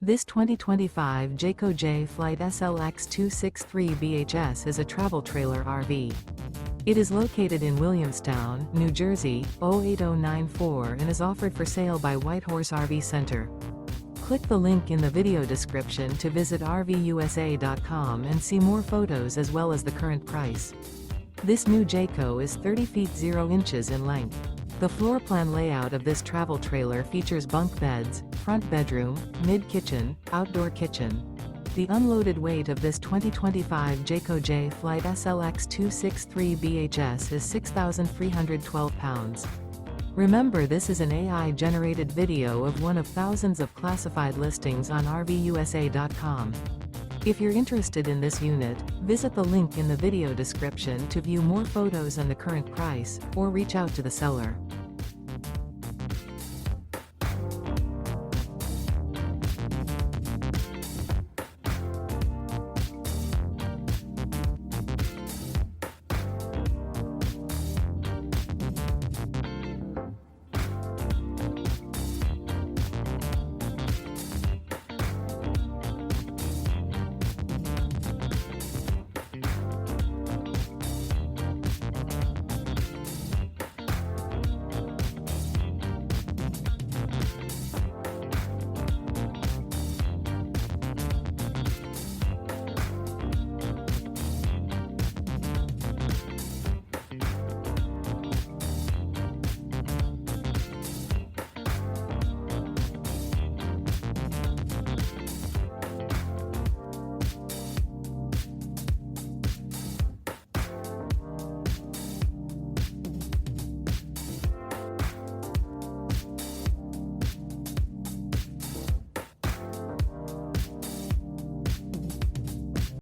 This 2025 Jayco Jay Flight SLX 263 BHS is a travel trailer RV. It is located in Williamstown, New Jersey, 08094 and is offered for sale by Whitehorse RV Center. Click the link in the video description to visit RVUSA.com and see more photos as well as the current price. This new Jayco is 30 feet 0 inches in length. The floor plan layout of this travel trailer features bunk beds, front bedroom, mid-kitchen, outdoor kitchen. The unloaded weight of this 2025 Jayco Jay Flight SLX 263 BHS is 6,312 pounds. Remember, this is an AI-generated video of one of thousands of classified listings on RVUSA.com. If you're interested in this unit, visit the link in the video description to view more photos and the current price, or reach out to the seller.